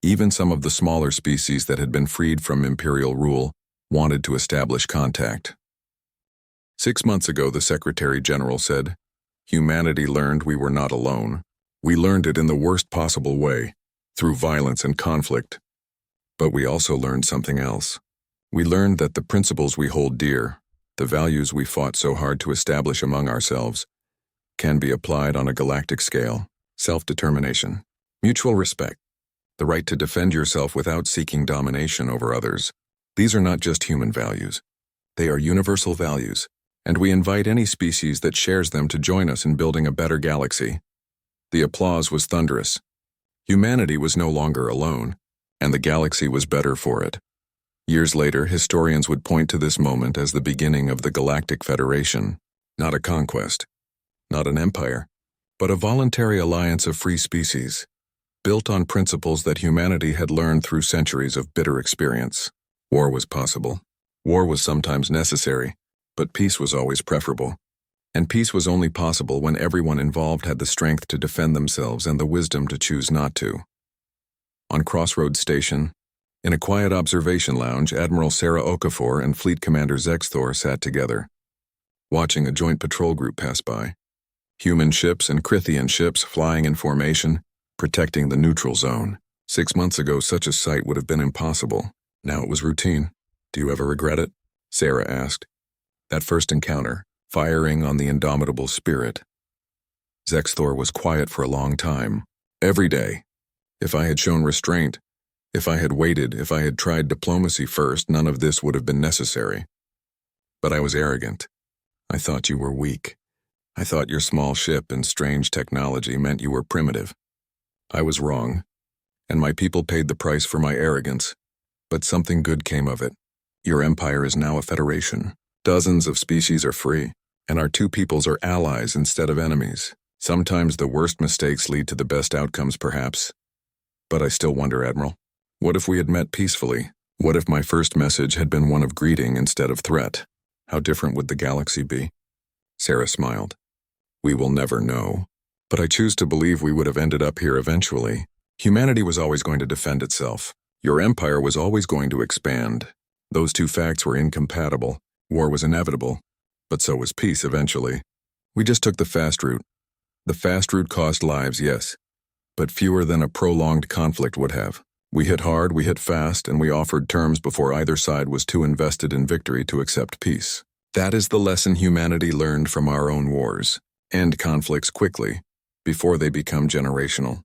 Even some of the smaller species that had been freed from imperial rule wanted to establish contact. 6 months ago, the Secretary General said, humanity learned we were not alone. We learned it in the worst possible way, through violence and conflict. But we also learned something else. We learned that the principles we hold dear, the values we fought so hard to establish among ourselves, can be applied on a galactic scale: self-determination, mutual respect, the right to defend yourself without seeking domination over others. These are not just human values. They are universal values, and we invite any species that shares them to join us in building a better galaxy. The applause was thunderous. Humanity was no longer alone, and the galaxy was better for it. Years later, historians would point to this moment as the beginning of the Galactic Federation. Not a conquest, not an empire, but a voluntary alliance of free species, built on principles that humanity had learned through centuries of bitter experience. War was possible. War was sometimes necessary, but peace was always preferable. And peace was only possible when everyone involved had the strength to defend themselves and the wisdom to choose not to. On Crossroads Station, in a quiet observation lounge, Admiral Sarah Okafor and Fleet Commander Zexthor sat together, watching a joint patrol group pass by. Human ships and Crithian ships flying in formation, protecting the neutral zone. 6 months ago, such a sight would have been impossible. Now it was routine. Do you ever regret it? Sarah asked. That first encounter, firing on the indomitable spirit. Zexthor was quiet for a long time. Every day. If I had shown restraint, if I had waited, if I had tried diplomacy first, none of this would have been necessary. But I was arrogant. I thought you were weak. I thought your small ship and strange technology meant you were primitive. I was wrong, and my people paid the price for my arrogance. But something good came of it. Your empire is now a federation. Dozens of species are free. And our two peoples are allies instead of enemies. Sometimes the worst mistakes lead to the best outcomes, perhaps. But I still wonder, Admiral. What if we had met peacefully? What if my first message had been one of greeting instead of threat? How different would the galaxy be? Sarah smiled. We will never know. But I choose to believe we would have ended up here eventually. Humanity was always going to defend itself. Your empire was always going to expand. Those two facts were incompatible. War was inevitable. But so was peace eventually. We just took the fast route. The fast route cost lives, yes, but fewer than a prolonged conflict would have. We hit hard, we hit fast, and we offered terms before either side was too invested in victory to accept peace. That is the lesson humanity learned from our own wars. End conflicts quickly, before they become generational.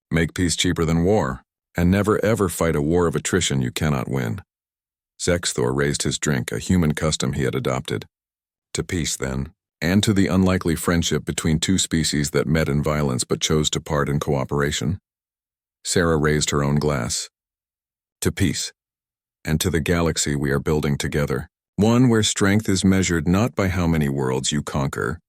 Make peace cheaper than war, and never ever fight a war of attrition you cannot win. Zexthor raised his drink, a human custom he had adopted. To peace, then, and to the unlikely friendship between two species that met in violence but chose to part in cooperation. Sarah raised her own glass. To peace, and to the galaxy we are building together, one where strength is measured not by how many worlds you conquer,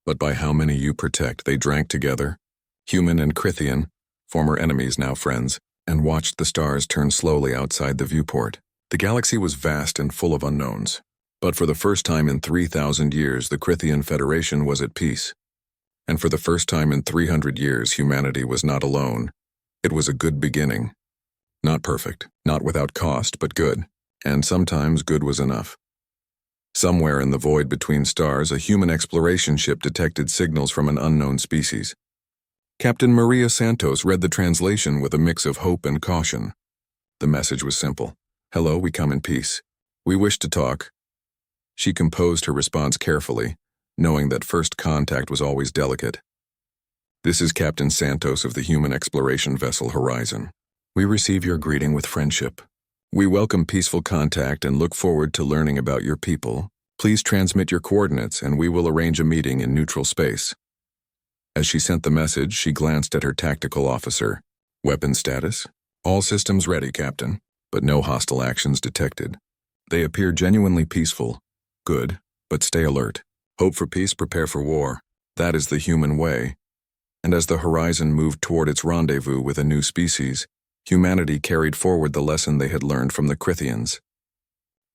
but by how many you protect. They drank together, human and Crithian, former enemies now friends, and watched the stars turn slowly outside the viewport. The galaxy was vast and full of unknowns. But for the first time in 3,000 years, the Crithian Federation was at peace. And for the first time in 300 years, humanity was not alone. It was a good beginning. Not perfect, not without cost, but good. And sometimes good was enough. Somewhere in the void between stars, a human exploration ship detected signals from an unknown species. Captain Maria Santos read the translation with a mix of hope and caution. The message was simple. Hello, we come in peace. We wish to talk. She composed her response carefully, knowing that first contact was always delicate. This is Captain Santos of the human exploration vessel Horizon. We receive your greeting with friendship. We welcome peaceful contact and look forward to learning about your people. Please transmit your coordinates and we will arrange a meeting in neutral space. As she sent the message, she glanced at her tactical officer. Weapon status? All systems ready, Captain, but no hostile actions detected. They appear genuinely peaceful. Good, but stay alert. Hope for peace, prepare for war. That is the human way. And as the Horizon moved toward its rendezvous with a new species, humanity carried forward the lesson they had learned from the Crithians.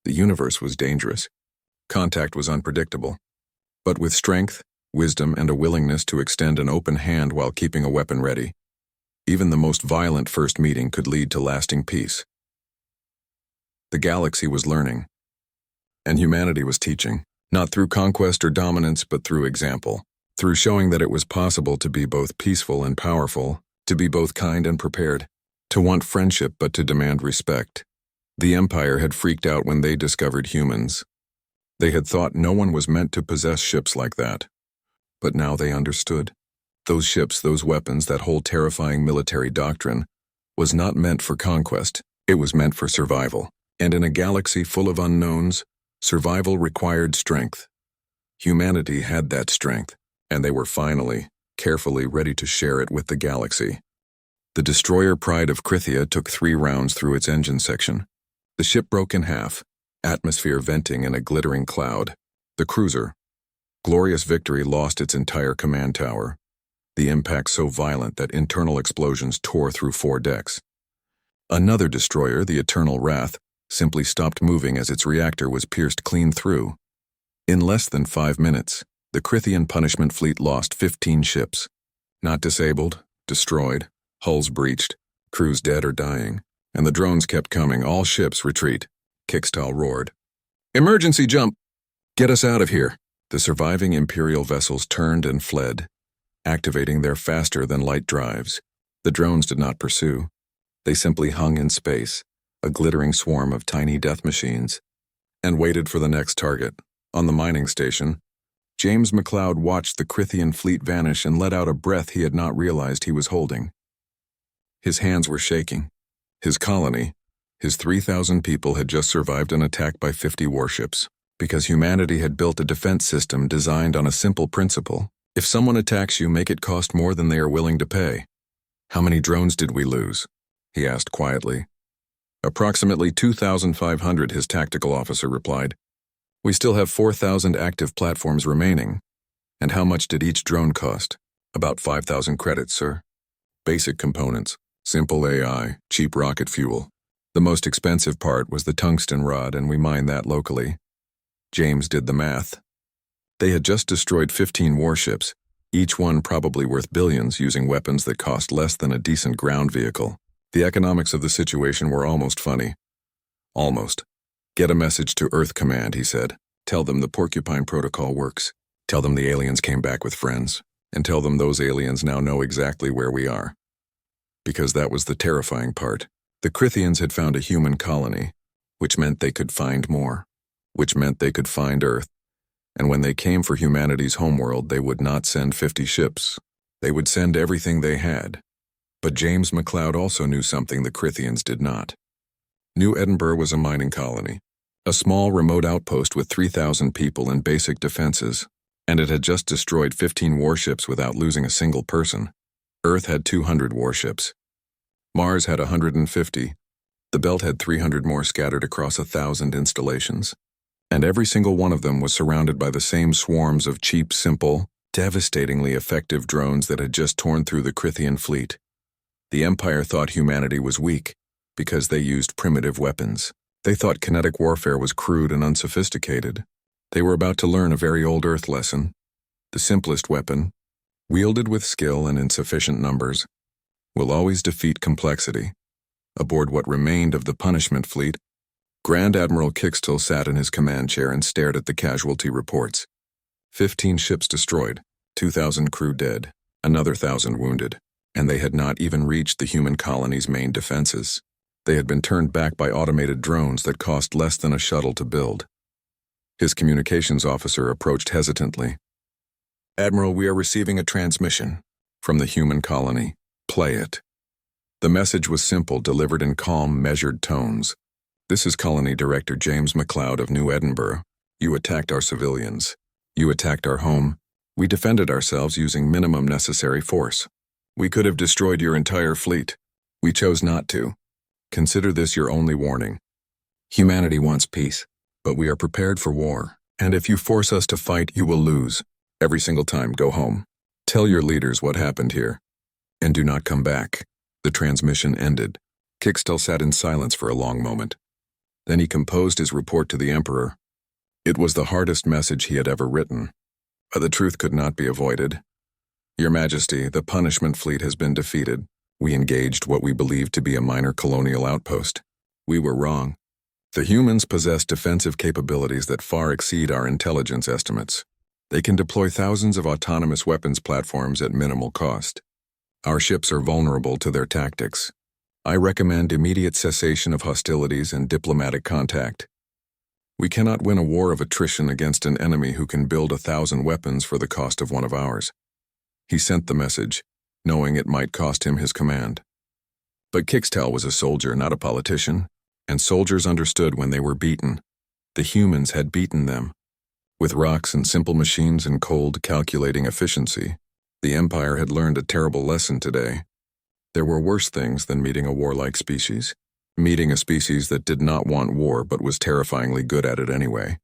The universe was dangerous. Contact was unpredictable. But with strength, wisdom, and a willingness to extend an open hand while keeping a weapon ready, even the most violent first meeting could lead to lasting peace. The galaxy was learning. And humanity was teaching, not through conquest or dominance, but through example, through showing that it was possible to be both peaceful and powerful, to be both kind and prepared, to want friendship but to demand respect. The Empire had freaked out when they discovered humans. They had thought no one was meant to possess ships like that. But now they understood. Those ships, those weapons, that whole terrifying military doctrine, was not meant for conquest, it was meant for survival. And in a galaxy full of unknowns, survival required strength. Humanity had that strength, and they were finally, carefully ready to share it with the galaxy. The destroyer Pride of Krithia took 3 rounds through its engine section. The ship broke in half, atmosphere venting in a glittering cloud. The cruiser, Glorious Victory, lost its entire command tower, the impact so violent that internal explosions tore through 4 decks. Another destroyer, the Eternal Wrath, simply stopped moving as its reactor was pierced clean through. In less than 5 minutes, the Crithian punishment fleet lost 15 ships. Not disabled, destroyed, hulls breached, crews dead or dying, and the drones kept coming. All ships retreat. Kickstal roared. Emergency jump! Get us out of here! The surviving Imperial vessels turned and fled, activating their faster-than-light drives. The drones did not pursue. They simply hung in space, a glittering swarm of tiny death machines, and waited for the next target. On the mining station, James McLeod watched the Crithian fleet vanish and let out a breath he had not realized he was holding. His hands were shaking. His colony, his 3,000 people, had just survived an attack by 50 warships, because humanity had built a defense system designed on a simple principle. If someone attacks you, make it cost more than they are willing to pay. How many drones did we lose? He asked quietly. Approximately 2,500, his tactical officer replied. We still have 4,000 active platforms remaining. And how much did each drone cost? About 5,000 credits, sir. Basic components, simple AI, cheap rocket fuel. The most expensive part was the tungsten rod, and we mined that locally. James did the math. They had just destroyed 15 warships, each one probably worth billions, using weapons that cost less than a decent ground vehicle. The economics of the situation were almost funny. Almost. Get a message to Earth Command, he said. Tell them the Porcupine Protocol works. Tell them the aliens came back with friends. And tell them those aliens now know exactly where we are. Because that was the terrifying part. The Crithians had found a human colony, which meant they could find more, which meant they could find Earth. And when they came for humanity's homeworld, they would not send 50 ships. They would send everything they had. But James McLeod also knew something the Crithians did not. New Edinburgh was a mining colony, a small remote outpost with 3,000 people and basic defenses, and it had just destroyed 15 warships without losing a single person. Earth had 200 warships. Mars had 150. The Belt had 300 more scattered across 1,000 installations. And every single one of them was surrounded by the same swarms of cheap, simple, devastatingly effective drones that had just torn through the Crithian fleet. The Empire thought humanity was weak because they used primitive weapons. They thought kinetic warfare was crude and unsophisticated. They were about to learn a very old Earth lesson. The simplest weapon, wielded with skill and in sufficient numbers, will always defeat complexity. Aboard what remained of the punishment fleet, Grand Admiral Kickstill sat in his command chair and stared at the casualty reports. 15 ships destroyed, 2,000 crew dead, another 1,000 wounded, and they had not even reached the human colony's main defenses. They had been turned back by automated drones that cost less than a shuttle to build. His communications officer approached hesitantly. "Admiral, we are receiving a transmission from the human colony. Play it." The message was simple, delivered in calm, measured tones. "This is Colony Director James McLeod of New Edinburgh. You attacked our civilians. You attacked our home. We defended ourselves using minimum necessary force. We could have destroyed your entire fleet. We chose not to. Consider this your only warning. Humanity wants peace, but we are prepared for war. And if you force us to fight, you will lose. Every single time, go home. Tell your leaders what happened here. And do not come back." The transmission ended. Kickstill sat in silence for a long moment. Then he composed his report to the Emperor. It was the hardest message he had ever written. But the truth could not be avoided. "Your Majesty, the punishment fleet has been defeated. We engaged what we believed to be a minor colonial outpost. We were wrong. The humans possess defensive capabilities that far exceed our intelligence estimates. They can deploy thousands of autonomous weapons platforms at minimal cost. Our ships are vulnerable to their tactics. I recommend immediate cessation of hostilities and diplomatic contact. We cannot win a war of attrition against an enemy who can build 1,000 weapons for the cost of one of ours." He sent the message, knowing it might cost him his command. But Kickstill was a soldier, not a politician, and soldiers understood when they were beaten. The humans had beaten them. With rocks and simple machines and cold, calculating efficiency, the Empire had learned a terrible lesson today. There were worse things than meeting a warlike species. Meeting a species that did not want war but was terrifyingly good at it anyway.